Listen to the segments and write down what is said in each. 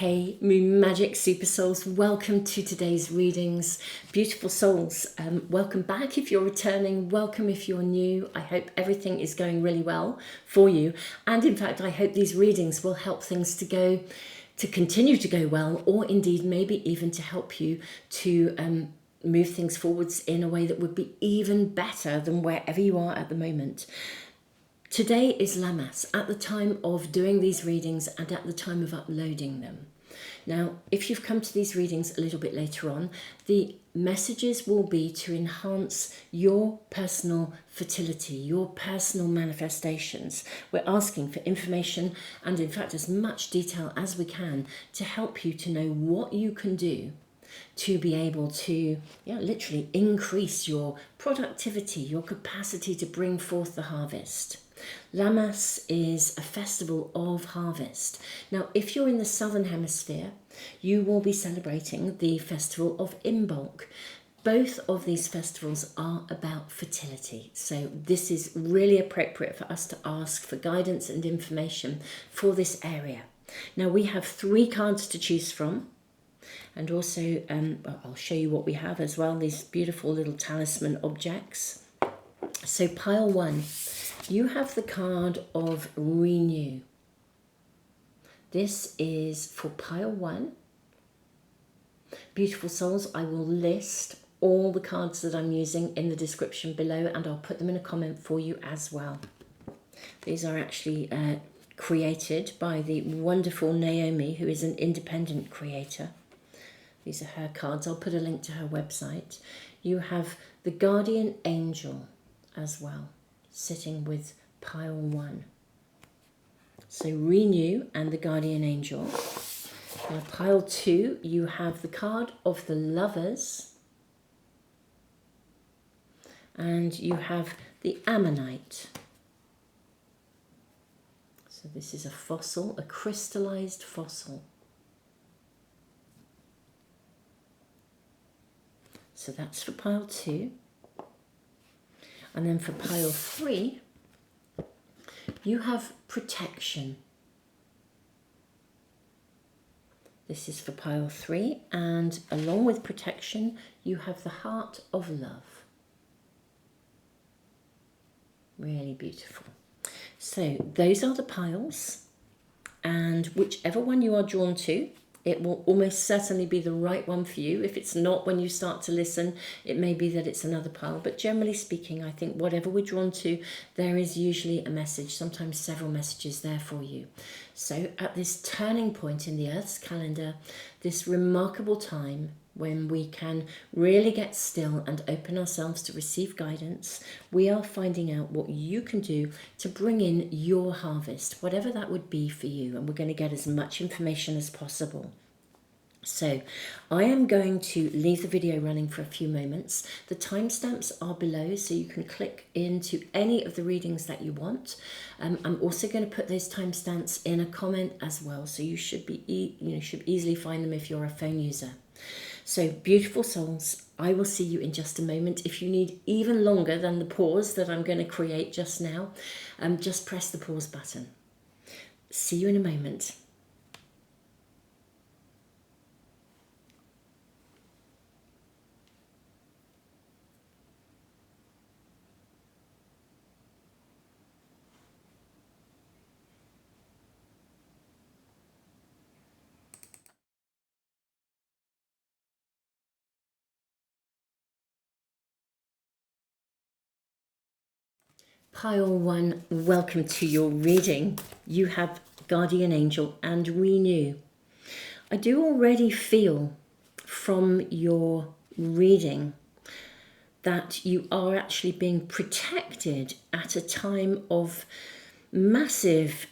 Hey, Moon Magic Super Souls, welcome to today's readings. Beautiful souls, welcome back if you're returning, welcome if you're new. I hope everything is going really well for you. And in fact, I hope these readings will help things to continue to go well, or indeed maybe even to help you to move things forwards in a way that would be even better than wherever you are at the moment. Today is Lammas, at the time of doing these readings and at the time of uploading them. Now, if you've come to these readings a little bit later on, the messages will be to enhance your personal fertility, your personal manifestations. We're asking for information and, in fact, as much detail as we can to help you to know what you can do to be able to literally increase your productivity, your capacity to bring forth the harvest. Lammas is a festival of harvest. Now, if you're in the southern hemisphere, you will be celebrating the festival of Imbolc. Both of these festivals are about fertility. So this is really appropriate for us to ask for guidance and information for this area. Now, we have 3 cards to choose from. And also, I'll show you what we have as well, these beautiful little talisman objects. So pile 1, you have the card of Renew. This is for pile 1. Beautiful souls, I will list all the cards that I'm using in the description below, and I'll put them in a comment for you as well. These are actually created by the wonderful Naomi, who is an independent creator. These are her cards. I'll put a link to her website. You have the Guardian Angel as well, sitting with pile 1. So Renew and the Guardian Angel. Now pile 2, you have the card of the Lovers. And you have the Ammonite. So this is a fossil, a crystallized fossil. So that's for pile 2. And then for pile 3, you have Protection. This is for pile 3, and along with Protection, you have the Heart of Love. Really beautiful. So those are the piles, and whichever one you are drawn to, it will almost certainly be the right one for you. If it's not, when you start to listen, it may be that it's another pile. But generally speaking, I think whatever we're drawn to, there is usually a message, sometimes several messages there for you. So at this turning point in the Earth's calendar, this remarkable time when we can really get still and open ourselves to receive guidance, we are finding out what you can do to bring in your harvest, whatever that would be for you. And we're going to get as much information as possible. So I am going to leave the video running for a few moments. The timestamps are below, so you can click into any of the readings that you want. I'm also going to put those timestamps in a comment as well, so you should should easily find them if you're a phone user. So beautiful souls, I will see you in just a moment. If you need even longer than the pause that I'm going to create just now, just press the pause button. See you in a moment. Pile 1, welcome to your reading. You have Guardian Angel and Renew. I do already feel from your reading that you are actually being protected at a time of massive,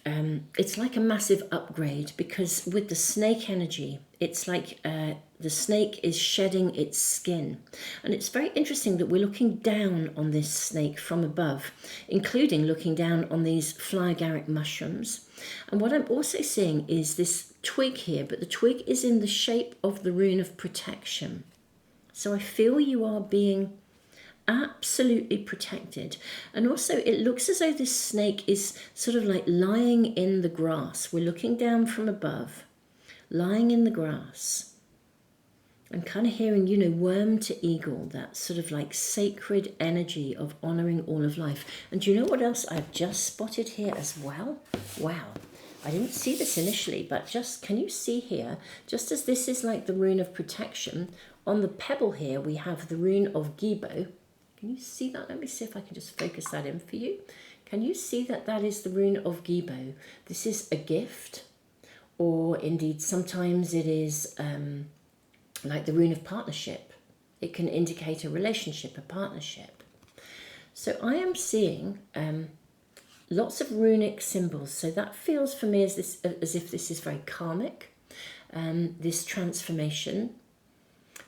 it's like a massive upgrade, because with the snake energy, it's like the snake is shedding its skin. And it's very interesting that we're looking down on this snake from above, including looking down on these fly agaric mushrooms. And what I'm also seeing is this twig here, but the twig is in the shape of the rune of protection. So I feel you are being absolutely protected. And also it looks as though this snake is sort of like lying in the grass. We're looking down from above, lying in the grass. I'm kind of hearing, you know, worm to eagle, that sort of like sacred energy of honoring all of life. And do you know what else I've just spotted here as well? Wow. I didn't see this initially, but just, can you see here, just as this is like the rune of protection, on the pebble here we have the rune of Gibo. Can you see that? Let me see if I can just focus that in for you. Can you see that that is the rune of Gibo? This is a gift, or indeed sometimes it is like the rune of partnership. It can indicate a relationship, a partnership. So I am seeing lots of runic symbols. So that feels for me as if this is very karmic. This transformation.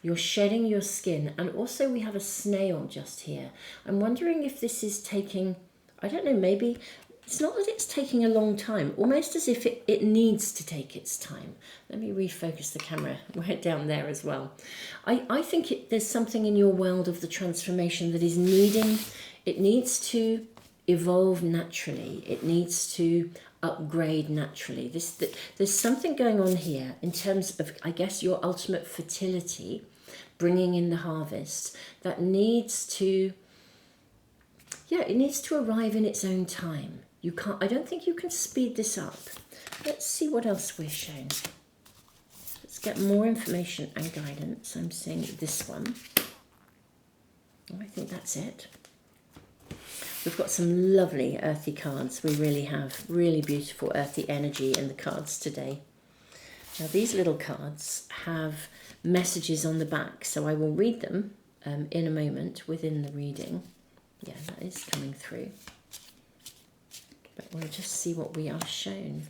You're shedding your skin. And also we have a snail just here. I'm wondering if this is taking, I don't know, maybe it's not that it's taking a long time, almost as if it needs to take its time. Let me refocus the camera right down there as well. I think there's something in your world of the transformation that is needing, it needs to evolve naturally. It needs to upgrade naturally. There's something going on here in terms of, I guess, your ultimate fertility, bringing in the harvest, that needs to, yeah, it needs to arrive in its own time. You can't, I don't think you can speed this up. Let's see what else we're shown. Let's get more information and guidance. I'm seeing this one. I think that's it. We've got some lovely earthy cards. We really have really beautiful earthy energy in the cards today. Now these little cards have messages on the back, so I will read them in a moment within the reading. Yeah, that is coming through. But we'll just see what we are shown.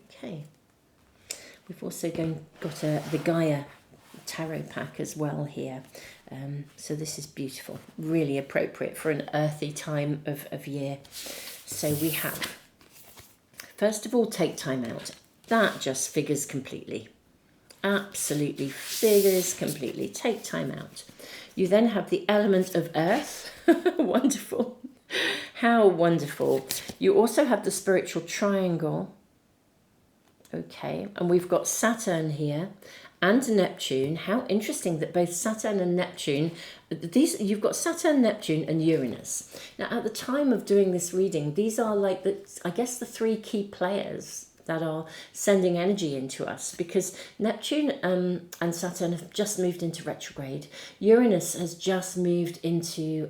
Okay. We've also got the Gaia tarot pack as well here. So this is beautiful, really appropriate for an earthy time of year. So we have, first of all, take time out. That just figures completely. Absolutely figures completely. Take time out. You then have the element of earth. Wonderful. How wonderful. You also have the spiritual triangle. Okay, and we've got Saturn here and Neptune. How interesting that both Saturn and Neptune, you've got Saturn, Neptune and Uranus. Now at the time of doing this reading, these are like I guess the three key players that are sending energy into us, because Neptune and Saturn have just moved into retrograde. Uranus has just moved into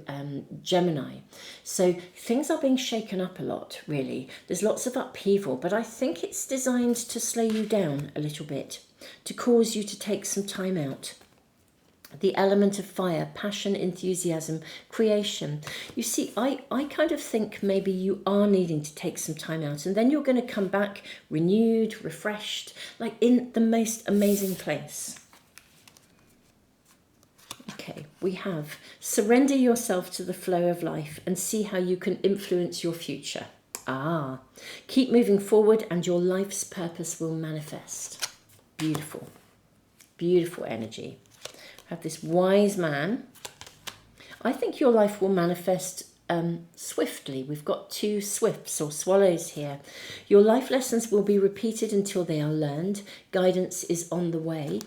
Gemini. So things are being shaken up a lot, really. There's lots of upheaval, but I think it's designed to slow you down a little bit, to cause you to take some time out. The element of fire, passion, enthusiasm, creation. You see, I kind of think maybe you are needing to take some time out, and then you're going to come back renewed, refreshed, like in the most amazing place. Okay, we have surrender yourself to the flow of life and see how you can influence your future. Keep moving forward and your life's purpose will manifest. Beautiful, beautiful energy. Have this wise man. I think your life will manifest swiftly. We've got two swifts or swallows here. Your life lessons will be repeated until they are learned. Guidance is on the way.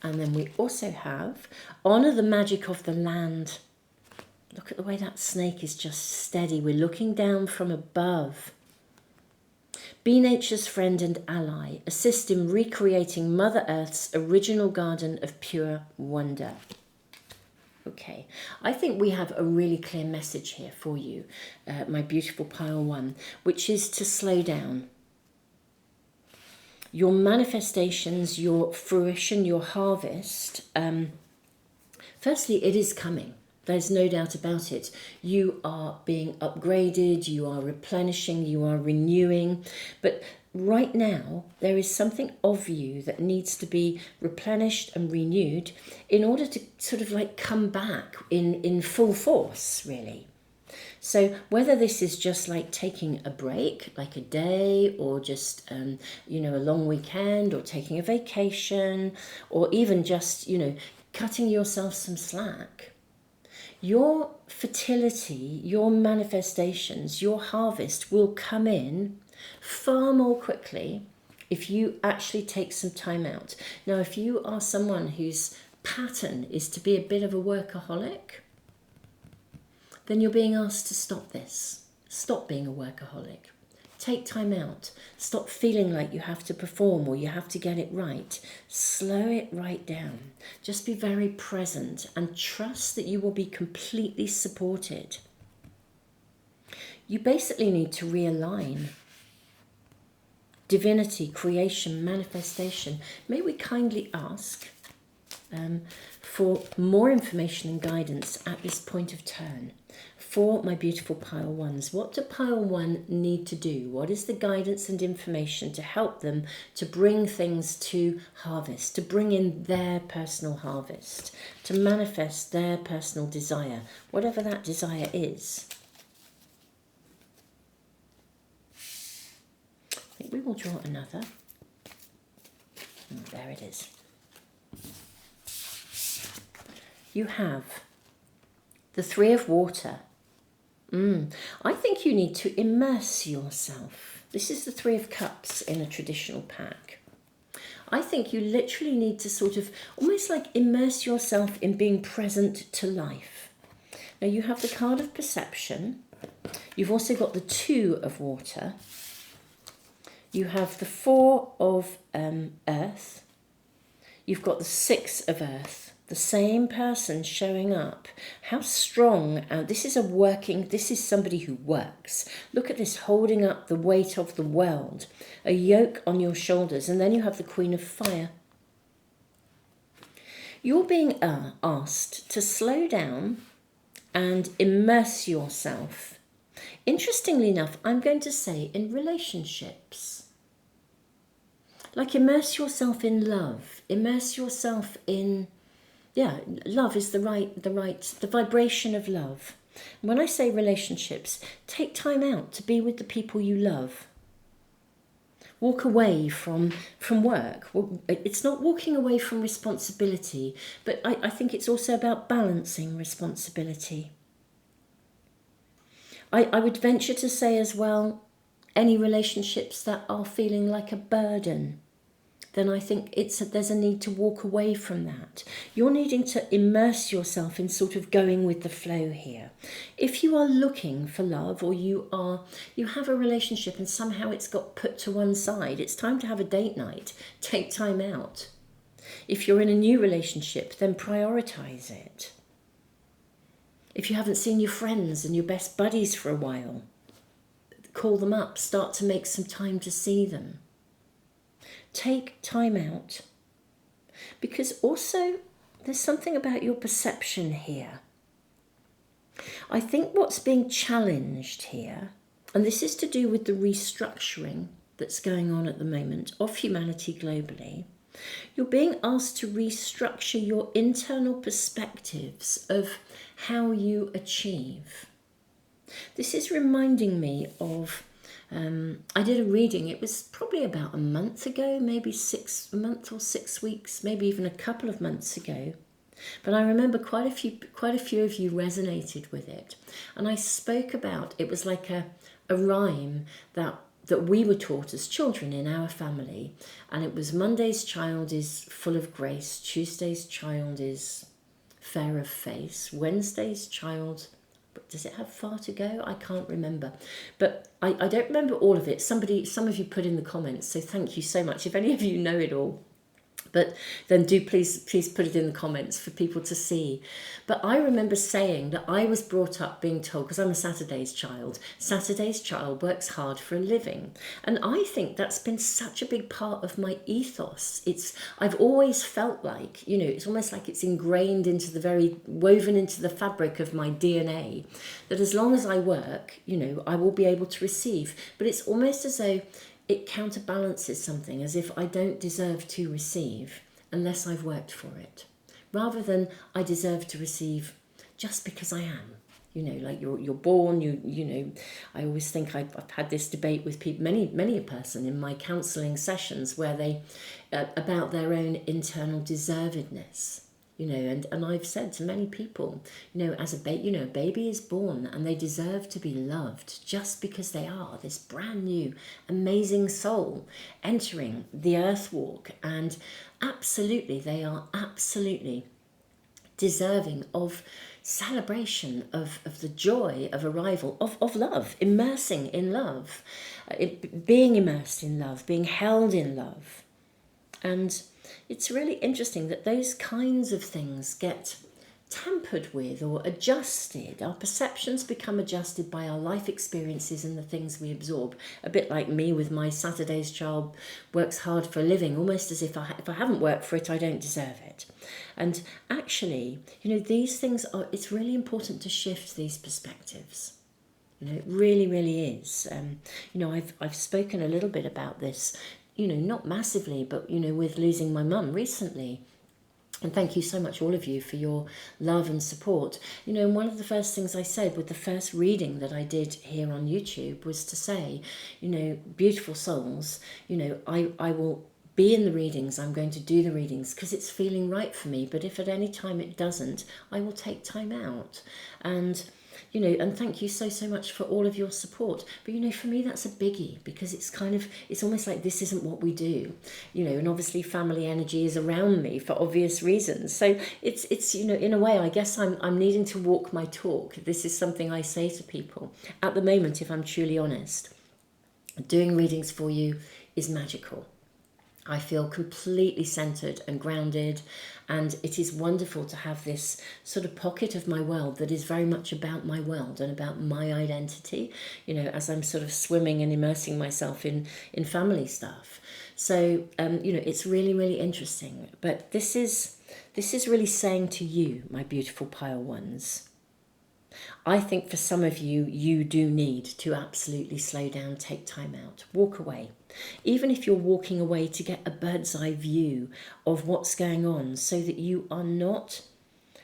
And then we also have honor the magic of the land. Look at the way that snake is just steady. We're looking down from above. Be nature's friend and ally. Assist in recreating Mother Earth's original garden of pure wonder. Okay, I think we have a really clear message here for you, my beautiful pile one, which is to slow down. Your manifestations, your fruition, your harvest, firstly, it is coming. There's no doubt about it. You are being upgraded, you are replenishing, you are renewing. But right now, there is something of you that needs to be replenished and renewed in order to sort of like come back in full force, really. So whether this is just like taking a break, like a day, or just, a long weekend, or taking a vacation, or even just, cutting yourself some slack. Your fertility, your manifestations, your harvest will come in far more quickly if you actually take some time out. Now, if you are someone whose pattern is to be a bit of a workaholic, then you're being asked to stop this. Stop being a workaholic. Take time out. Stop feeling like you have to perform or you have to get it right. Slow it right down. Just be very present and trust that you will be completely supported. You basically need to realign. Divinity, creation, manifestation. May we kindly ask for more information and guidance at this point of turn for my beautiful pile ones. What do pile one need to do? What is the guidance and information to help them to bring things to harvest, to bring in their personal harvest, to manifest their personal desire, whatever that desire is? I think we will draw another. There it is. You have the Three of Water. I think you need to immerse yourself. This is the Three of Cups in a traditional pack. I think you literally need to sort of almost like immerse yourself in being present to life. Now you have the card of perception. You've also got the Two of Water. You have the Four of Earth. You've got the Six of Earth. The same person showing up. How strong. This is somebody who works. Look at this, holding up the weight of the world. A yoke on your shoulders. And then you have the Queen of Fire. You're being asked to slow down and immerse yourself. Interestingly enough, I'm going to say in relationships. Like immerse yourself in love. Immerse yourself in... love is the vibration of love. And when I say relationships, take time out to be with the people you love. Walk away from work. It's not walking away from responsibility, but I think it's also about balancing responsibility. I would venture to say as well, any relationships that are feeling like a burden, then I think there's a need to walk away from that. You're needing to immerse yourself in sort of going with the flow here. If you are looking for love, or you have a relationship and somehow it's got put to one side, it's time to have a date night. Take time out. If you're in a new relationship, then prioritize it. If you haven't seen your friends and your best buddies for a while, call them up, start to make some time to see them. Take time out, because also there's something about your perception here. I think what's being challenged here, and this is to do with the restructuring that's going on at the moment of humanity globally, you're being asked to restructure your internal perspectives of how you achieve. This is reminding me of I did a reading, it was probably about a month ago, maybe a month or 6 weeks, maybe even a couple of months ago. But I remember quite a few of you resonated with it. And I spoke about, it was like a rhyme that we were taught as children in our family. And it was Monday's child is full of grace, Tuesday's child is fair of face, Wednesday's child... But does it have far to go? I can't remember. But I don't remember all of it. Some of you put in the comments, so thank you so much. If any of you know it all, but then do please put it in the comments for people to see. But I remember saying that I was brought up being told, because I'm a Saturday's child works hard for a living. And I think that's been such a big part of my ethos. I've always felt like, it's almost like it's ingrained woven into the fabric of my DNA, that as long as I work, I will be able to receive. But it's almost as though it counterbalances something, as if I don't deserve to receive unless I've worked for it, rather than I deserve to receive just because I am. Like you're born. I always think I've had this debate with people, many a person in my counselling sessions, where they about their own internal deservedness. and I've said to many people, as a baby, a baby is born and they deserve to be loved just because they are this brand new, amazing soul entering the earth walk. And absolutely, they are absolutely deserving of celebration, of the joy of arrival, of love, immersing in love, being immersed in love, being held in love. And it's really interesting that those kinds of things get tampered with or adjusted. Our perceptions become adjusted by our life experiences and the things we absorb. A bit like me with my Saturday's child works hard for a living, almost as if if I haven't worked for it, I don't deserve it. And actually, these things it's really important to shift these perspectives. It really, really is. I've spoken a little bit about this, not massively, but, with losing my mum recently. And thank you so much, all of you, for your love and support. And one of the first things I said with the first reading that I did here on YouTube was to say, beautiful souls, I will be in the readings, I'm going to do the readings because it's feeling right for me. But if at any time it doesn't, I will take time out. And and thank you so much for all of your support. But for me that's a biggie, because it's almost like this isn't what we do, and obviously family energy is around me for obvious reasons. So it's in a way, I guess I'm needing to walk my talk. This is something I say to people at the moment. If I'm truly honest, doing readings for you is magical. I feel completely centered and grounded, and it is wonderful to have this sort of pocket of my world that is very much about my world and about my identity, as I'm sort of swimming and immersing myself in family stuff. So, it's really, really interesting. But this is really saying to you, my beautiful pile ones, I think for some of you, you do need to absolutely slow down, take time out, walk away. Even if you're walking away to get a bird's eye view of what's going on, so that you are not,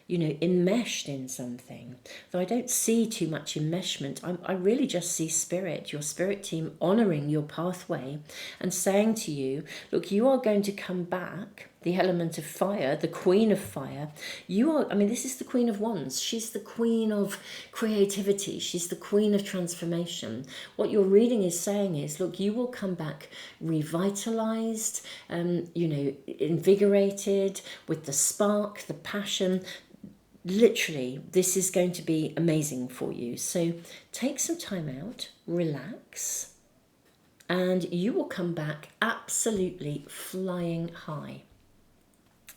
enmeshed in something. Though I don't see too much enmeshment, I really just see spirit, your spirit team honouring your pathway and saying to you, look, you are going to come back, the element of fire, the queen of fire. This is the Queen of Wands. She's the queen of creativity. She's the queen of transformation. What your reading is saying is, look, you will come back revitalized, invigorated, with the spark, the passion. Literally, this is going to be amazing for you. So take some time out, relax, and you will come back absolutely flying high.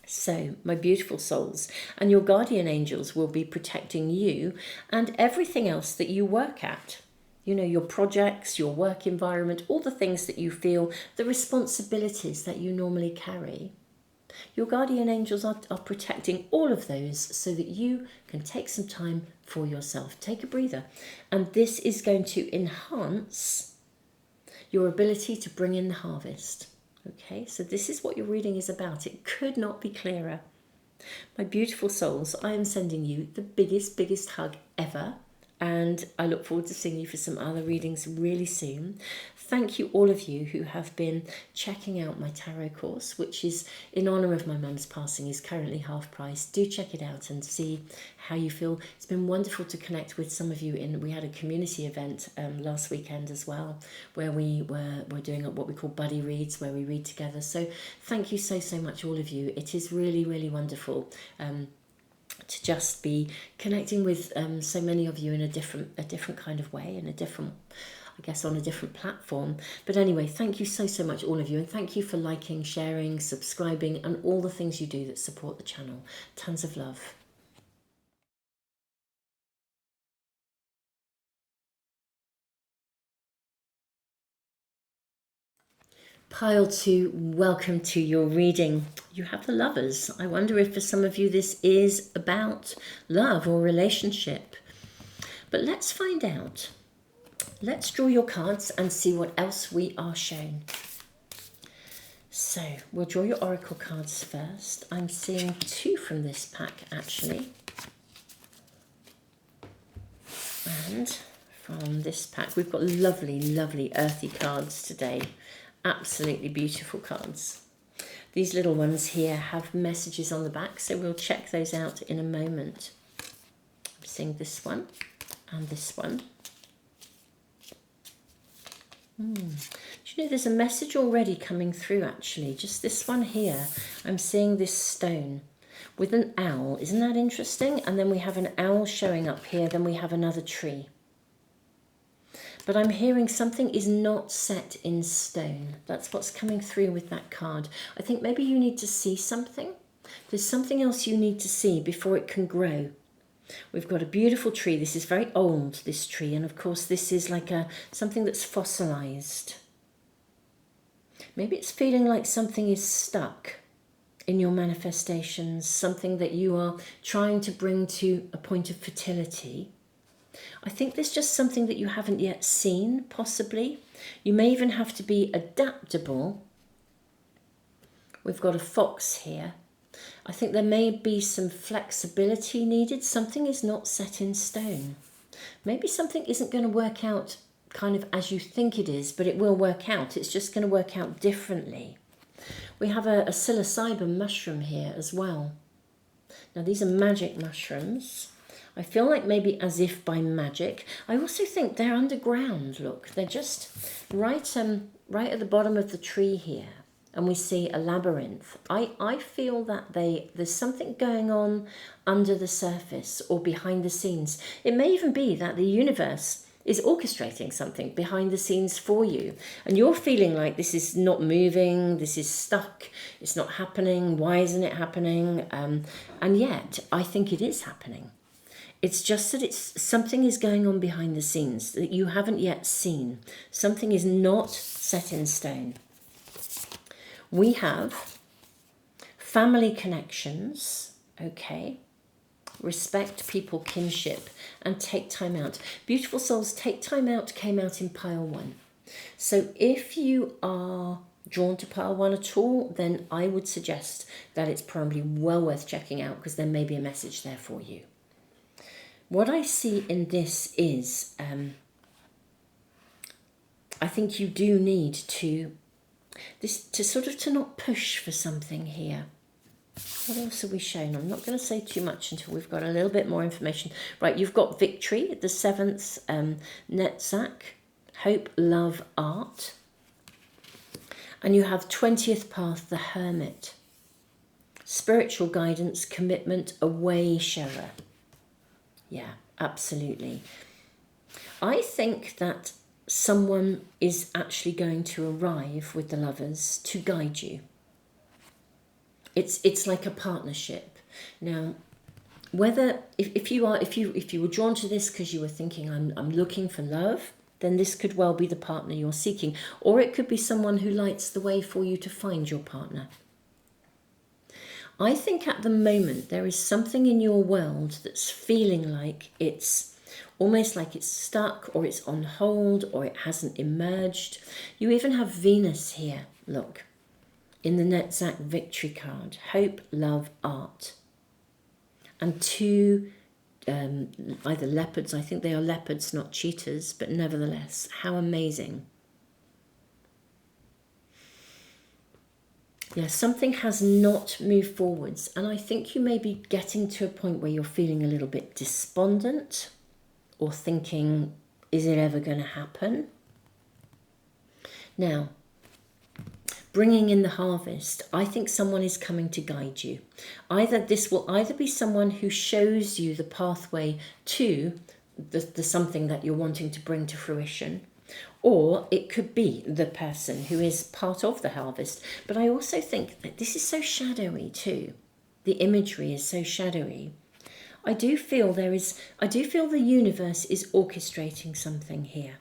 So, my beautiful souls, and your guardian angels will be protecting you and everything else that you work at. Your projects, your work environment, all the things that you feel, the responsibilities that you normally carry. Your guardian angels are protecting all of those so that you can take some time for yourself. Take a breather. And this is going to enhance your ability to bring in the harvest. Okay, so this is what your reading is about. It could not be clearer. My beautiful souls, I am sending you the biggest hug ever. And I look forward to seeing you for some other readings really soon. Thank you, all of you who have been checking out my tarot course, which is in honour of my mum's passing, is currently half price. Do check it out and see how you feel. It's been wonderful to connect with some of you. We had a community event last weekend as well, where we're doing what we call buddy reads, where we read together. So thank you so much, all of you. It is really, really wonderful. To just be connecting with so many of you in a different kind of way, in a different, I guess, on a different platform. But anyway, thank you so much, all of you, and thank you for liking, sharing, subscribing, and all the things you do that support the channel. Tons of love. Pile 2, welcome to your reading. You have the Lovers. I wonder if for some of you this is about love or relationship. But let's find out. Let's draw your cards and see what else we are shown. So we'll draw your oracle cards first. I'm seeing 2 from this pack, actually. And from this pack, we've got lovely earthy cards today. Absolutely beautiful cards. These little ones here have messages on the back, so we'll check those out in a moment. I'm seeing this one and this one. Do you know there's a message already coming through actually? Just this one here. I'm seeing this stone with an owl. Isn't that interesting? And then we have an owl showing up here. Then we have another tree. But I'm hearing something is not set in stone. That's what's coming through with that card. I think maybe you need to see something. There's something else you need to see before it can grow. We've got a beautiful tree. This is very old, this tree. And of course, this is like something that's fossilized. Maybe it's feeling like something is stuck in your manifestations, something that you are trying to bring to a point of fertility. I think there's just something that you haven't yet seen, possibly. You may even have to be adaptable. We've got a fox here. I think there may be some flexibility needed. Something is not set in stone. Maybe something isn't going to work out kind of as you think it is, but it will work out. It's just going to work out differently. We have a psilocybin mushroom here as well. Now these are magic mushrooms. I feel like maybe as if by magic. I also think they're underground, look. They're just right at the bottom of the tree here. And we see a labyrinth. I feel that there's something going on under the surface or behind the scenes. It may even be that the universe is orchestrating something behind the scenes for you. And you're feeling like this is not moving, this is stuck, it's not happening, why isn't it happening? And yet, I think it is happening. It's just that something is going on behind the scenes that you haven't yet seen. Something is not set in stone. We have family connections, okay, respect people, kinship, and take time out. Beautiful souls, take time out came out in pile 1. So if you are drawn to pile 1 at all, then I would suggest that it's probably well worth checking out because there may be a message there for you. What I see in this is, I think you do need to not push for something here. What else are we shown? I'm not going to say too much until we've got a little bit more information. Right, you've got victory, the 7th Netzach, hope, love, art. And you have 20th path, the hermit. Spiritual guidance, commitment, a way shower. Yeah, absolutely. I think that someone is actually going to arrive with the lovers to guide you. It's like a partnership. Now, whether if you were drawn to this because you were thinking I'm looking for love, then this could well be the partner you're seeking, or it could be someone who lights the way for you to find your partner. I think at the moment there is something in your world that's feeling like it's almost like it's stuck or it's on hold or it hasn't emerged. You even have Venus here, look, in the Netzach victory card. Hope, love, art. And 2 either leopards, I think they are leopards, not cheetahs, but nevertheless, how amazing. Yeah, something has not moved forwards, and I think you may be getting to a point where you're feeling a little bit despondent or thinking, is it ever going to happen? Now, bringing in the harvest, I think someone is coming to guide you. This will either be someone who shows you the pathway to the something that you're wanting to bring to fruition, or it could be the person who is part of the harvest. But I also think that this is so shadowy too. The imagery is so shadowy. I do feel the universe is orchestrating something here.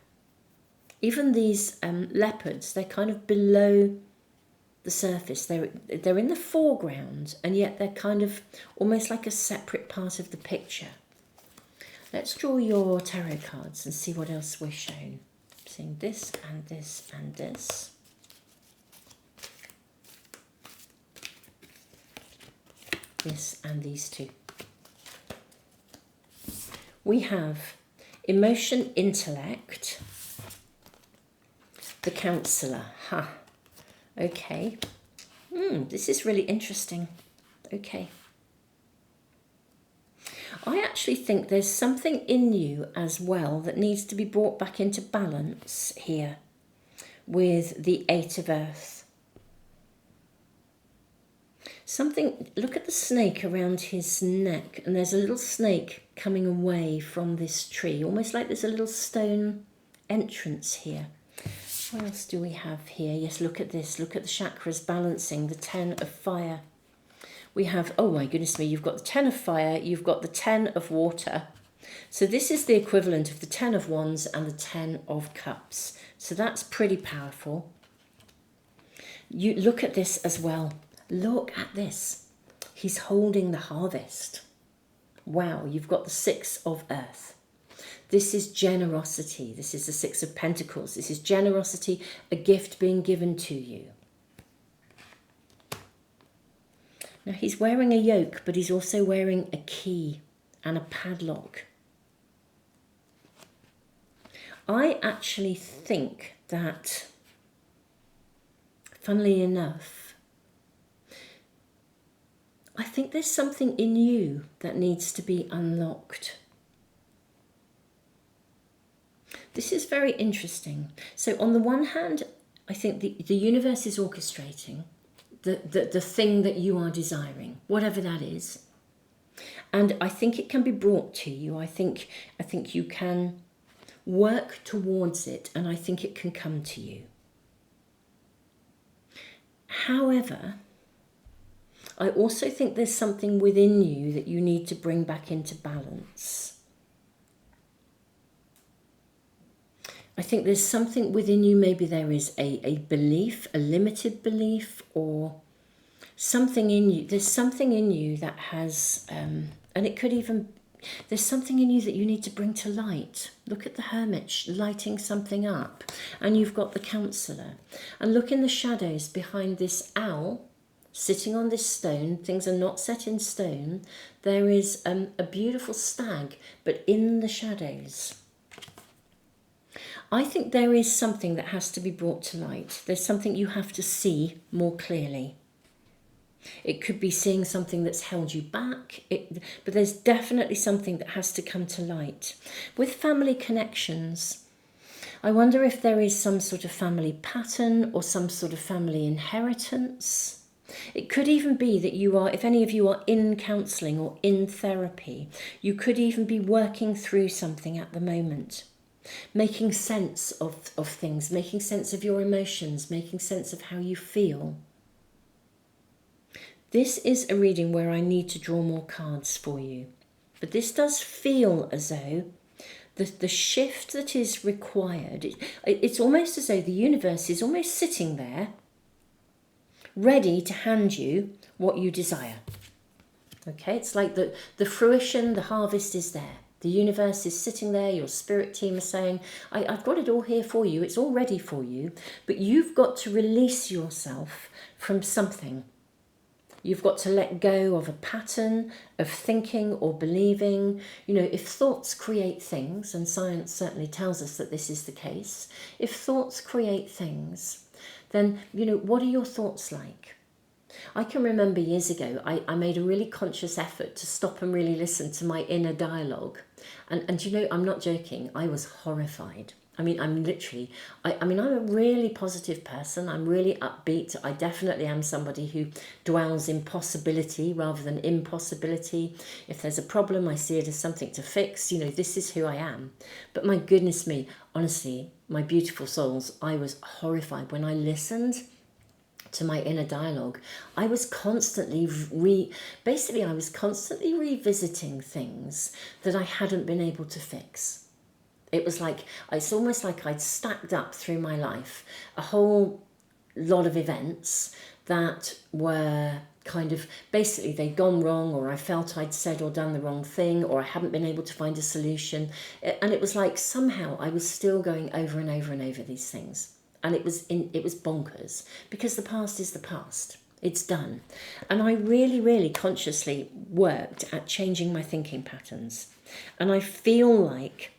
Even these leopards, they're kind of below the surface. They're in the foreground, and yet they're kind of almost like a separate part of the picture. Let's draw your tarot cards and see what else we're shown. I'm seeing this and this and this. This and these 2. We have emotion, intellect, the counselor. Okay. This is really interesting. Okay. I actually think there's something in you as well that needs to be brought back into balance here with the Eight of Earth. Something, look at the snake around his neck, and there's a little snake coming away from this tree, almost like there's a little stone entrance here. What else do we have here? Yes, look at this. Look at the chakras balancing, the 10 of fire. We have, oh my goodness me, you've got the 10 of fire, you've got the 10 of water. So this is the equivalent of the 10 of wands and the 10 of cups. So that's pretty powerful. You look at this as well. Look at this. He's holding the harvest. Wow, you've got the 6 of earth. This is generosity. This is the 6 of pentacles. This is generosity, a gift being given to you. Now he's wearing a yoke, but he's also wearing a key and a padlock. I actually think that, funnily enough, I think there's something in you that needs to be unlocked. This is very interesting. So on the one hand, I think the universe is orchestrating the thing that you are desiring, whatever that is. And I think it can be brought to you. I think you can work towards it, and I think it can come to you. However, I also think there's something within you that you need to bring back into balance. I think there's something within you, maybe there is a belief, a limited belief, or something in you. There's something in you that has, and it could even, there's something in you that you need to bring to light. Look at the hermit lighting something up, and you've got the counselor. And look in the shadows behind this owl sitting on this stone. Things are not set in stone. There is a beautiful stag, but in the shadows. I think there is something that has to be brought to light. There's something you have to see more clearly. It could be seeing something that's held you back, but there's definitely something that has to come to light. With family connections, I wonder if there is some sort of family pattern or some sort of family inheritance. It could even be that you are, if any of you are in counselling or in therapy, you could even be working through something at the moment. Making sense of things, making sense of your emotions, making sense of how you feel. This is a reading where I need to draw more cards for you. But this does feel as though the shift that is required, it's almost as though the universe is almost sitting there, ready to hand you what you desire. Okay, it's like the fruition, the harvest is there. The universe is sitting there, your spirit team is saying, I've got it all here for you, it's all ready for you, but you've got to release yourself from something. You've got to let go of a pattern of thinking or believing. You know, if thoughts create things, and science certainly tells us that this is the case, if thoughts create things, then, you know, what are your thoughts like? I can remember years ago, I made a really conscious effort to stop and really listen to my inner dialogue. And you know, I'm not joking, I was horrified. I mean, I'm literally, I'm a really positive person. I'm really upbeat. I definitely am somebody who dwells in possibility rather than impossibility. If there's a problem, I see it as something to fix. You know, this is who I am. But my goodness me, honestly, my beautiful souls, I was horrified when I listened to my inner dialogue. I was constantly revisiting things that I hadn't been able to fix. It was like, it's almost like I'd stacked up through my life a whole lot of events that were kind of, basically they'd gone wrong, or I felt I'd said or done the wrong thing, or I hadn't been able to find a solution. And it was like somehow I was still going over and over and over these things. And it was bonkers, because the past is the past. It's done. And I really, really consciously worked at changing my thinking patterns. And I feel like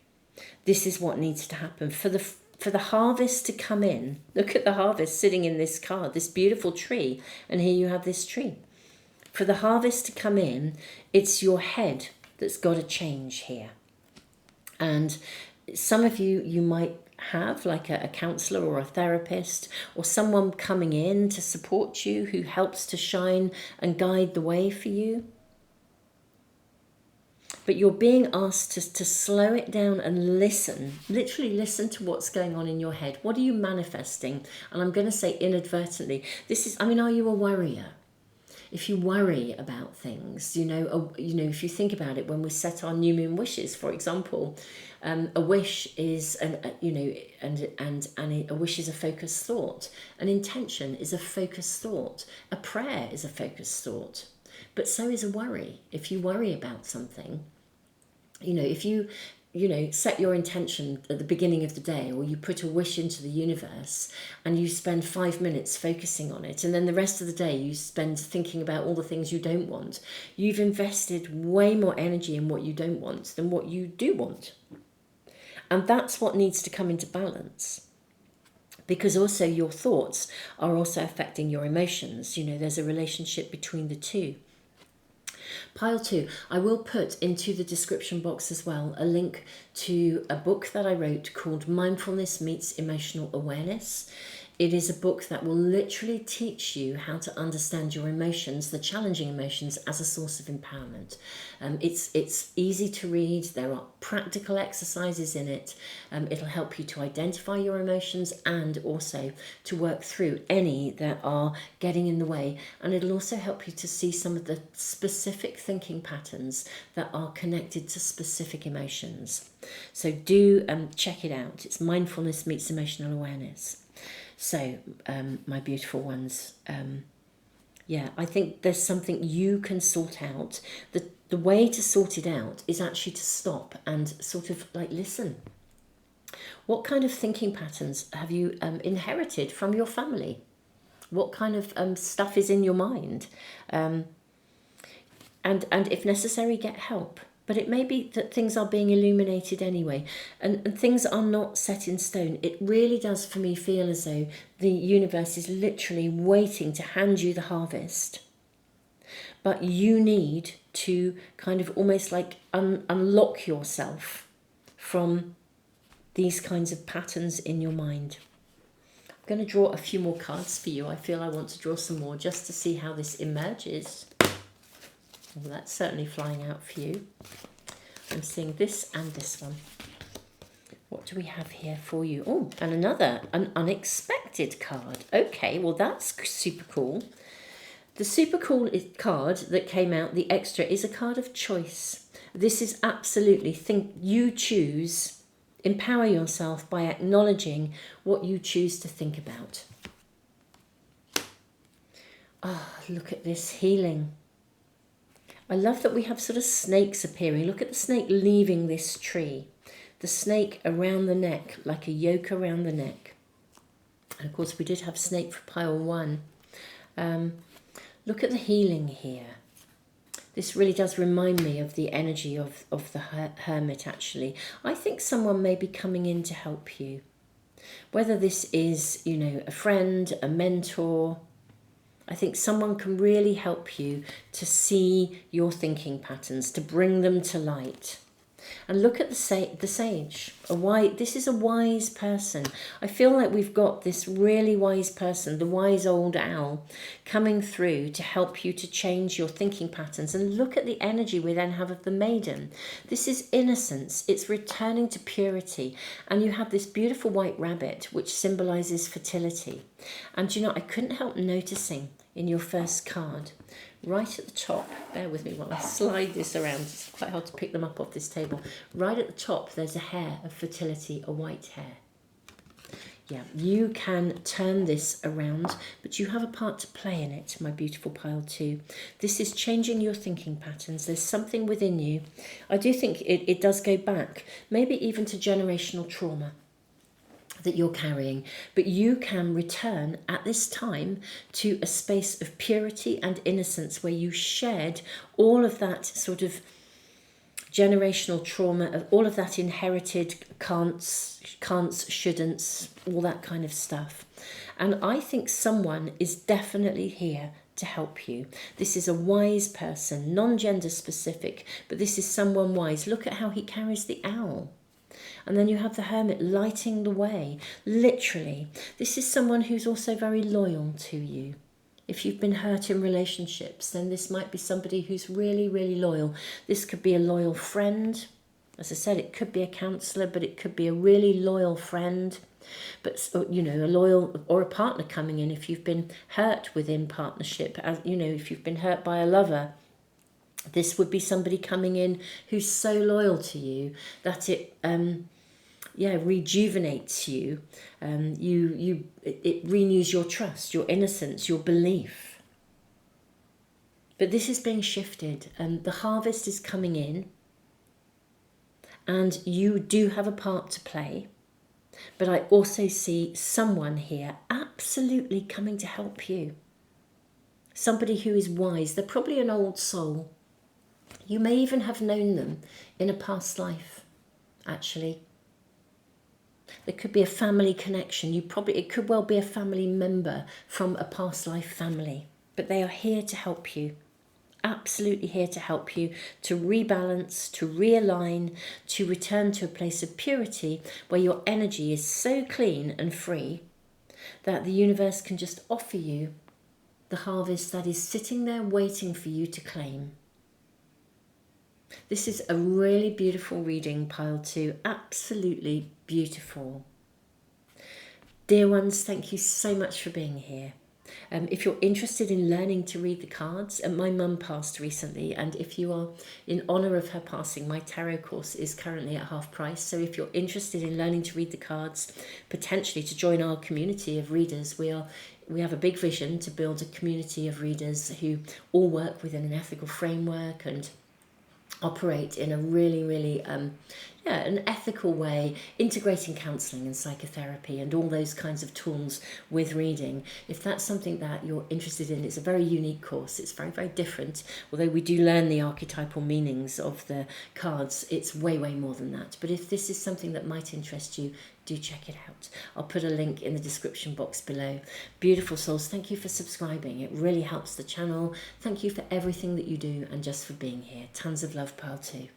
this is what needs to happen. For for the harvest to come in. Look at the harvest sitting in this card, this beautiful tree. And here you have this tree. For the harvest to come in, it's your head that's got to change here. And some of you might have like a counsellor or a therapist or someone coming in to support you who helps to shine and guide the way for you. But you're being asked to slow it down and listen, literally listen to what's going on in your head. What are you manifesting? And I'm going to say inadvertently, are you a worrier? If you worry about things, if you think about it, when we set our new moon wishes, for example, a wish is a wish is a focused thought. An intention is a focused thought. A prayer is a focused thought. But so is a worry. If you worry about something, if you set your intention at the beginning of the day, or you put a wish into the universe and you spend 5 minutes focusing on it, and then the rest of the day you spend thinking about all the things you don't want, you've invested way more energy in what you don't want than what you do want. And that's what needs to come into balance. Because also your thoughts are also affecting your emotions. There's a relationship between the two. Pile 2, I will put into the description box as well a link to a book that I wrote called Mindfulness Meets Emotional Awareness. It is a book that will literally teach you how to understand your emotions, the challenging emotions, as a source of empowerment. It's easy to read. There are practical exercises in it. It'll help you to identify your emotions and also to work through any that are getting in the way. And it'll also help you to see some of the specific thinking patterns that are connected to specific emotions. So do check it out. It's Mindfulness Meets Emotional Awareness. So, my beautiful ones, I think there's something you can sort out. The way to sort it out is actually to stop and sort of listen. What kind of thinking patterns have you inherited from your family? What kind of stuff is in your mind? And if necessary, get help. But it may be that things are being illuminated anyway, and things are not set in stone. It really does, for me, feel as though the universe is literally waiting to hand you the harvest. But you need to kind of almost unlock yourself from these kinds of patterns in your mind. I'm going to draw a few more cards for you. I feel I want to draw some more just to see how this emerges. Well, that's certainly flying out for you. I'm seeing this and this one. What do we have here for you? Oh, and an unexpected card. Okay, well, that's super cool. The super cool card that came out, the extra, is a card of choice. This is absolutely, you choose, empower yourself by acknowledging what you choose to think about. Look at this healing. I love that we have sort of snakes appearing. Look at the snake leaving this tree. The snake around the neck, like a yoke around the neck. And of course we did have snake for pile 1. Look at the healing here. This really does remind me of the energy of the hermit, actually. I think someone may be coming in to help you. Whether this is, a friend, a mentor, I think someone can really help you to see your thinking patterns, to bring them to light. And look at the sage. This is a wise person. I feel like we've got this really wise person, the wise old owl, coming through to help you to change your thinking patterns. And look at the energy we then have of the maiden. This is innocence. It's returning to purity. And you have this beautiful white rabbit, which symbolises fertility. And I couldn't help noticing in your first card, right at the top, bear with me while I slide this around, it's quite hard to pick them up off this table. Right at the top, there's a hair of fertility, a white hair. Yeah, you can turn this around, but you have a part to play in it, my beautiful pile 2. This is changing your thinking patterns. There's something within you. I do think it does go back, maybe even to generational trauma that you're carrying, but you can return at this time to a space of purity and innocence where you shed all of that sort of generational trauma, all of that inherited can'ts, shouldn'ts, all that kind of stuff. And I think someone is definitely here to help you. This is a wise person, non-gender specific, but this is someone wise. Look at how he carries the owl. And then you have the hermit lighting the way, literally. This is someone who's also very loyal to you. If you've been hurt in relationships, then this might be somebody who's really, really loyal. This could be a loyal friend. As I said, it could be a counsellor, but it could be a really loyal friend. But, you know, a loyal, or a partner coming in if you've been hurt within partnership. As you know, if you've been hurt by a lover, this would be somebody coming in who's so loyal to you that it rejuvenates you. It renews your trust, your innocence, your belief. But this is being shifted, and the harvest is coming in, and you do have a part to play. But I also see someone here absolutely coming to help you. Somebody who is wise. They're probably an old soul. You may even have known them in a past life, actually. There could be a family connection. It could well be a family member from a past life family. But they are here to help you. Absolutely here to help you to rebalance, to realign, to return to a place of purity where your energy is so clean and free that the universe can just offer you the harvest that is sitting there waiting for you to claim. This is a really beautiful reading, pile 2. Absolutely beautiful. Dear ones, thank you so much for being here. If you're interested in learning to read the cards, and my mum passed recently, and if you are in honour of her passing, my tarot course is currently at half price. So if you're interested in learning to read the cards, potentially to join our community of readers, we have a big vision to build a community of readers who all work within an ethical framework and operate in a really, really an ethical way, integrating counselling and psychotherapy and all those kinds of tools with reading. If that's something that you're interested in, it's a very unique course. It's very, very different. Although we do learn the archetypal meanings of the cards, it's way, way more than that. But if this is something that might interest you, do check it out. I'll put a link in the description box below. Beautiful souls, thank you for subscribing. It really helps the channel. Thank you for everything that you do and just for being here. Tons of love, pile 2.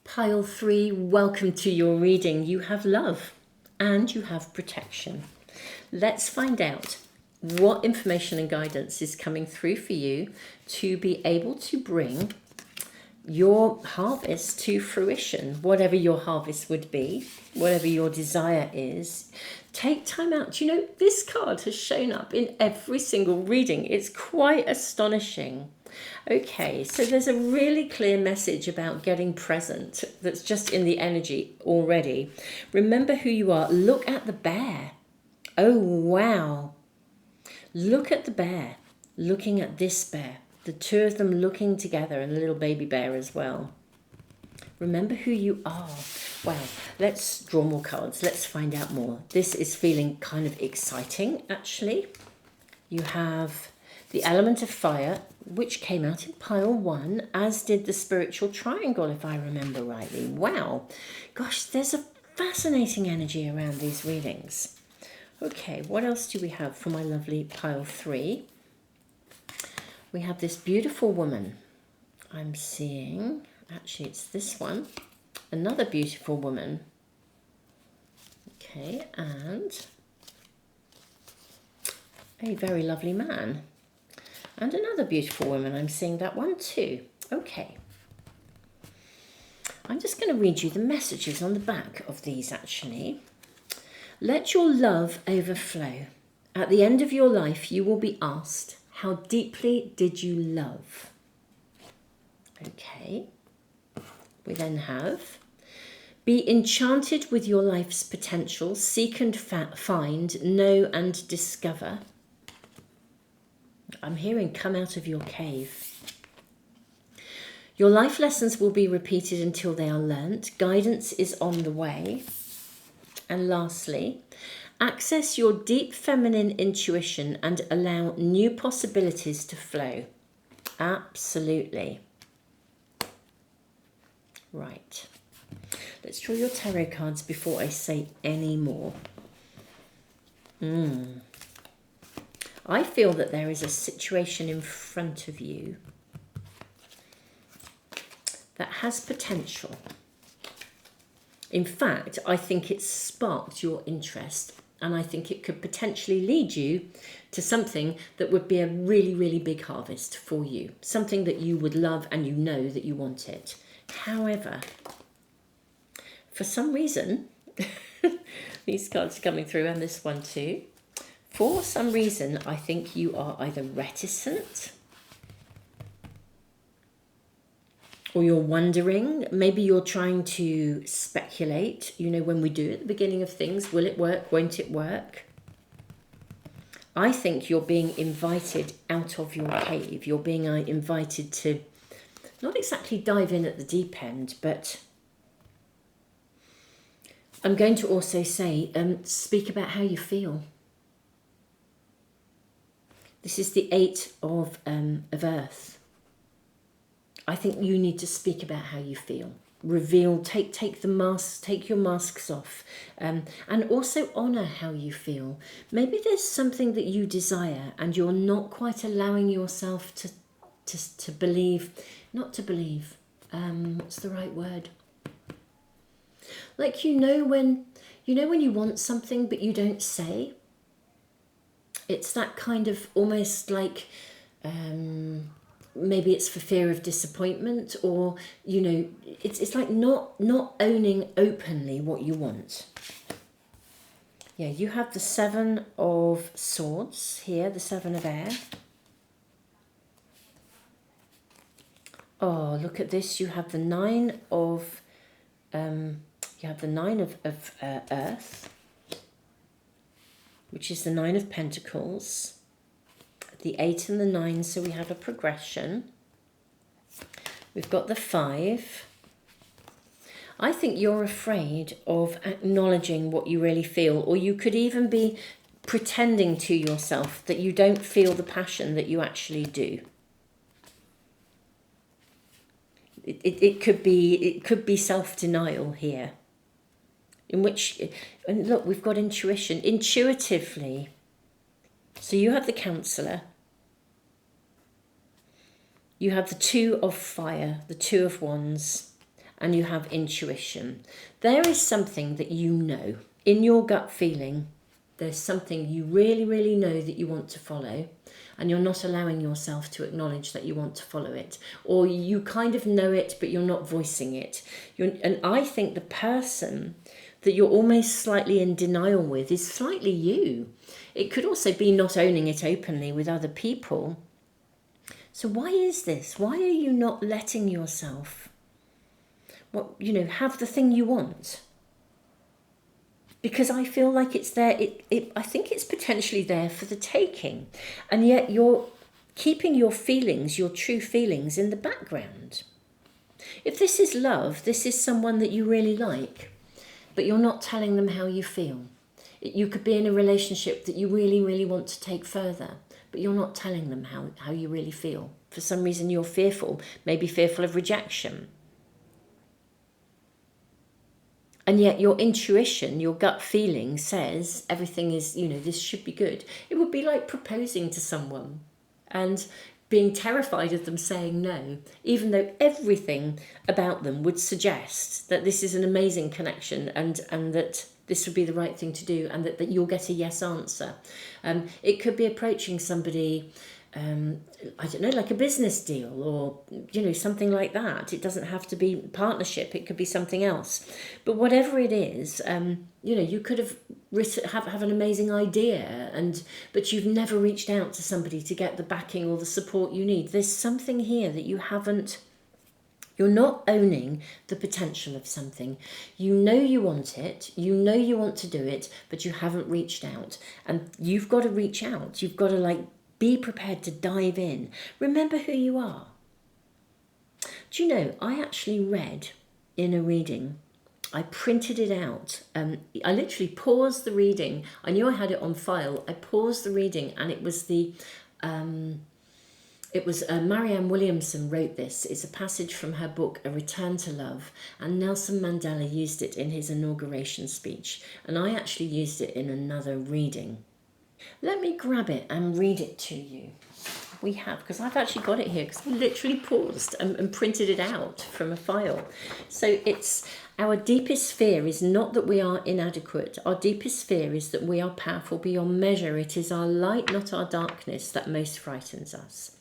Pile 3, welcome to your reading. You have love and you have protection. Let's find out what information and guidance is coming through for you to be able to bring your harvest to fruition, whatever your harvest would be, whatever your desire is. Take time out. You know, this card has shown up in every single reading. It's quite astonishing. Okay, so there's a really clear message about getting present that's just in the energy already. Remember who you are. Look at the bear. Oh, wow. Look at the bear, looking at this bear. The two of them looking together, and a little baby bear as well. Remember who you are. Well, let's draw more cards. Let's find out more. This is feeling kind of exciting, actually. You have the element of fire, which came out in pile 1, as did the spiritual triangle, if I remember rightly. Wow. Gosh, there's a fascinating energy around these readings. Okay, what else do we have for my lovely pile 3? We have this beautiful woman. I'm seeing, actually it's this one, another beautiful woman. Okay, and a very lovely man. And another beautiful woman. I'm seeing that one too. Okay. I'm just going to read you the messages on the back of these, actually. Let your love overflow. At the end of your life, you will be asked, how deeply did you love? Okay. We then have, be enchanted with your life's potential. Seek and find, know and discover. I'm hearing come out of your cave. Your life lessons will be repeated until they are learnt. Guidance is on the way. And lastly, Access your deep feminine intuition and allow new possibilities to flow. Absolutely. Right. Let's draw your tarot cards before I say any more. I feel that there is a situation in front of you that has potential. In fact, I think it's sparked your interest, and I think it could potentially lead you to something that would be a really, really big harvest for you. Something that you would love and you know that you want it. However, for some reason, these cards are coming through, and this one too. For some reason, I think you are either reticent, or you're wondering. Maybe you're trying to speculate. You know, when we do at the beginning of things, will it work, won't it work? I think you're being invited out of your cave. You're being invited to not exactly dive in at the deep end, but I'm going to also say, speak about how you feel. This is the 8 of Earth. I think you need to speak about how you feel. Reveal, take the masks, take your masks off, and also honour how you feel. Maybe there's something that you desire and you're not quite allowing yourself to believe, not to believe. What's the right word? Like when you want something but you don't say. It's that kind of almost like. Maybe it's for fear of disappointment, or it's like not owning openly what you want. Yeah, you have the 7 of Swords here, the 7 of Air. Oh, look at this! You have the 9 of Earth, which is the 9 of Pentacles. The 8 and the 9, so we have a progression. We've got the 5. I think you're afraid of acknowledging what you really feel, or you could even be pretending to yourself that you don't feel the passion that you actually do. It could be self-denial here, in which, and look, we've got intuition, intuitively. So you have the Counselor. You have the 2 of Fire, the 2 of Wands, and you have intuition. There is something that you know in your gut feeling. There's something you really, really know that you want to follow, and you're not allowing yourself to acknowledge that you want to follow it. Or you kind of know it, but you're not voicing it. And I think the person that you're almost slightly in denial with is slightly you. It could also be not owning it openly with other people. So why is this? Why are you not letting yourself have the thing you want? Because I feel like it's there. I think it's potentially there for the taking. And yet you're keeping your feelings, your true feelings, in the background. If this is love, this is someone that you really like, but you're not telling them how you feel. You could be in a relationship that you really, really want to take further, but you're not telling them how you really feel. For some reason you're fearful, maybe fearful of rejection. And yet your intuition, your gut feeling says everything is, this should be good. It would be like proposing to someone and being terrified of them saying no, even though everything about them would suggest that this is an amazing connection and that this would be the right thing to do, and that you'll get a yes answer. It could be approaching somebody, I don't know, like a business deal or, something like that. It doesn't have to be partnership. It could be something else. But whatever it is, you could have an amazing idea, but you've never reached out to somebody to get the backing or the support you need. There's something here that you're not owning the potential of something. You know you want it, you know you want to do it, but you haven't reached out. And you've got to reach out. You've got to be prepared to dive in. Remember who you are. Do you know, I actually read in a reading, I printed it out. I literally paused the reading. I knew I had it on file. I paused the reading, and it was Marianne Williamson wrote this. It's a passage from her book, A Return to Love, and Nelson Mandela used it in his inauguration speech, and I actually used it in another reading. Let me grab it and read it to you. We have, because I've actually got it here, because I literally paused and printed it out from a file. So it's, our deepest fear is not that we are inadequate. Our deepest fear is that we are powerful beyond measure. It is our light, not our darkness, that most frightens us.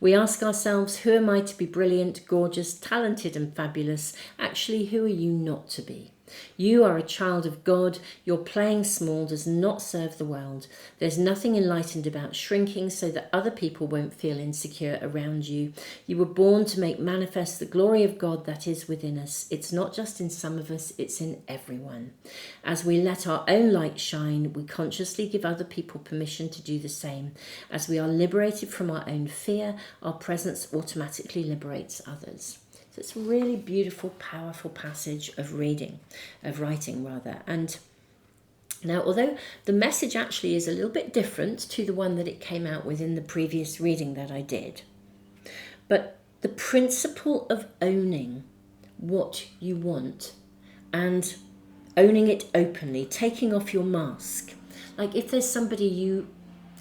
We ask ourselves, who am I to be brilliant, gorgeous, talented and fabulous? Actually, who are you not to be? You are a child of God. Your playing small does not serve the world. There's nothing enlightened about shrinking so that other people won't feel insecure around you. You were born to make manifest the glory of God that is within us. It's not just in some of us, it's in everyone. As we let our own light shine, we consciously give other people permission to do the same. As we are liberated from our own fear, our presence automatically liberates others. So it's a really beautiful, powerful passage of writing. And now, although the message actually is a little bit different to the one that it came out with in the previous reading that I did, but the principle of owning what you want and owning it openly, taking off your mask. Like if there's somebody you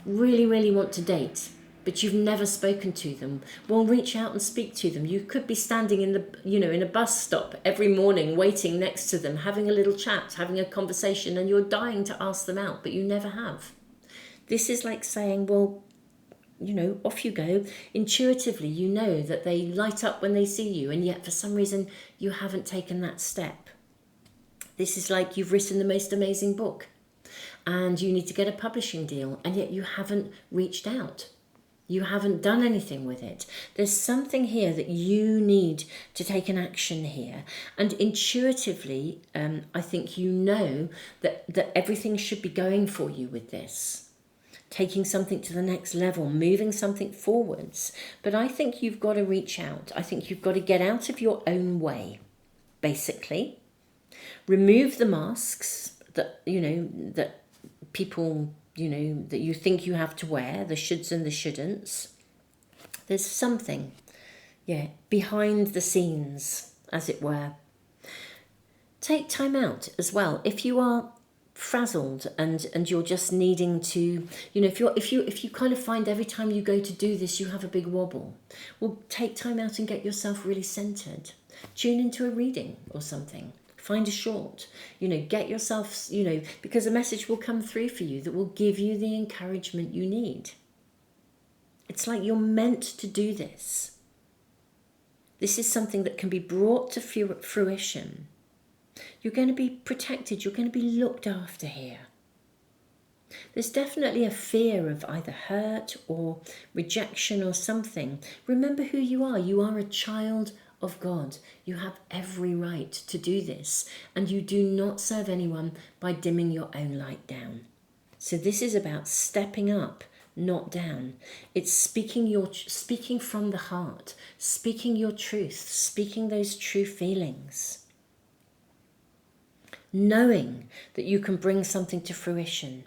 really, really want to date, but you've never spoken to them, well, reach out and speak to them. You could be standing in in a bus stop every morning, waiting next to them, having a little chat, having a conversation, and you're dying to ask them out, but you never have. This is like saying, well, off you go. Intuitively, you know that they light up when they see you, and yet for some reason you haven't taken that step. This is like you've written the most amazing book, and you need to get a publishing deal, and yet you haven't reached out. You haven't done anything with it. There's something here that you need to take an action here. And intuitively, I think that everything should be going for you with this. Taking something to the next level, moving something forwards. But I think you've got to reach out. I think you've got to get out of your own way, basically. Remove the masks that people that you think you have to wear, the shoulds and the shouldn'ts. There's something, behind the scenes, as it were. Take time out as well. If you are frazzled and you're just needing to, if you kind of find every time you go to do this, you have a big wobble, well, take time out and get yourself really centered. Tune into a reading or something. Find a short, get yourself, because a message will come through for you that will give you the encouragement you need. It's like you're meant to do this. This is something that can be brought to fruition. You're going to be protected. You're going to be looked after here. There's definitely a fear of either hurt or rejection or something. Remember who you are. You are a child of God. You have every right to do this, and you do not serve anyone by dimming your own light down. So this is about stepping up, not down. It's speaking from the heart, speaking your truth, speaking those true feelings. Knowing that you can bring something to fruition.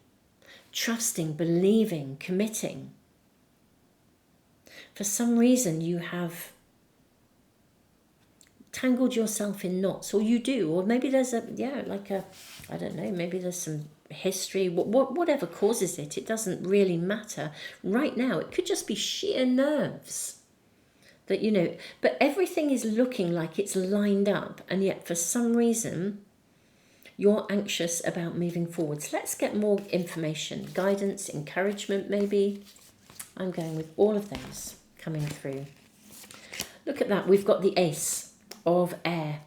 Trusting, believing, committing. For some reason you have tangled yourself in knots, or you do, or maybe there's maybe there's some history, whatever causes it, it doesn't really matter. Right now, it could just be sheer nerves that, but everything is looking like it's lined up, and yet for some reason, you're anxious about moving forwards. Let's get more information, guidance, encouragement, maybe. I'm going with all of those coming through. Look at that, we've got the Ace of Air.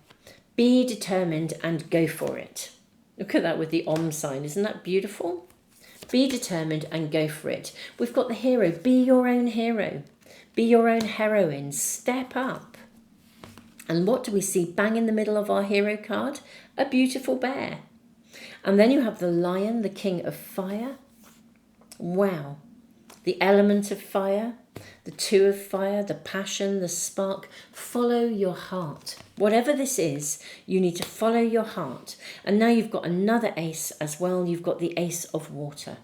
Be determined and go for it. Look at that with the Om sign. Isn't that beautiful? Be determined and go for it. We've got the Hero. Be your own hero. Be your own heroine. Step up. And what do we see bang in the middle of our hero card? A beautiful bear. And then you have the Lion, the King of Fire. Wow. The element of fire. The Two of Fire, the passion, the spark. Follow your heart. Whatever this is, you need to follow your heart. And now you've got another ace as well. You've got the Ace of Water.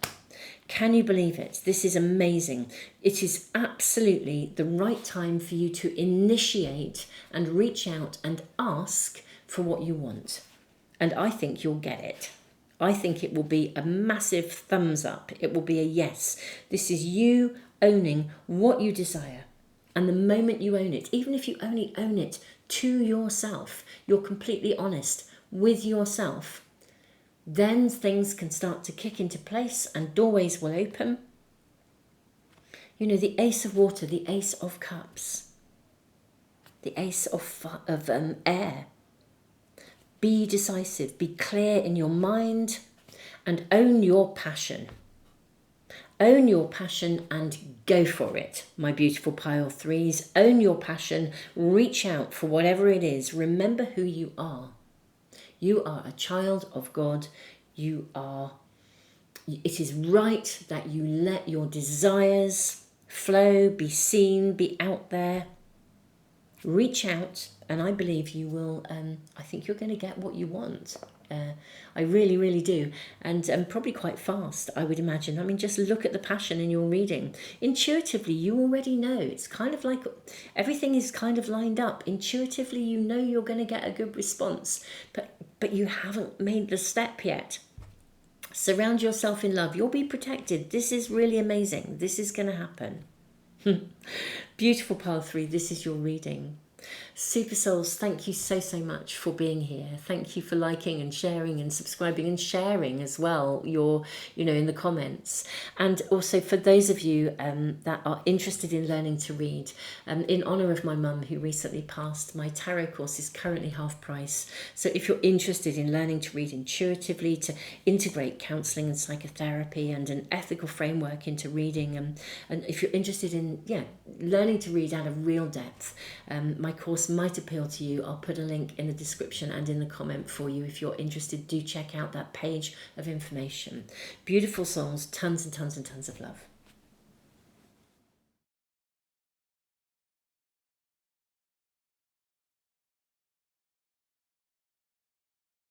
Can you believe it? This is amazing. It is absolutely the right time for you to initiate and reach out and ask for what you want. And I think you'll get it. I think it will be a massive thumbs up. It will be a yes. This is you owning what you desire. And the moment you own it, even if you only own it to yourself, you're completely honest with yourself, then things can start to kick into place and doorways will open. You know, the Ace of Water, the Ace of Cups, the Ace of air. Be decisive, be clear in your mind, and own your passion. Own your passion and go for it, my beautiful pile threes. Own your passion, reach out for whatever it is. Remember who you are. You are a child of God. It is right that you let your desires flow, be seen, be out there. Reach out, and I believe you will. I think you're going to get what you want. I really, really do. And probably quite fast, I would imagine. I mean, just look at the passion in your reading. Intuitively, you already know. It's kind of like everything is kind of lined up. Intuitively, you know you're going to get a good response, but you haven't made the step yet. Surround yourself in love. You'll be protected. This is really amazing. This is going to happen. Beautiful pile three, this is your reading. Super souls, thank you so much for being here. Thank you for liking and sharing and subscribing and sharing as well your, in the comments. And also for those of you that are interested in learning to read, in honour of my mum who recently passed, my tarot course is currently half price. So if you're interested in learning to read intuitively, to integrate counselling and psychotherapy and an ethical framework into reading, and if you're interested in learning to read out of real depth, my course might appeal to you. I'll put a link in the description and in the comment for you. If you're interested, do check out that page of information. Beautiful souls, tons and tons and tons of love.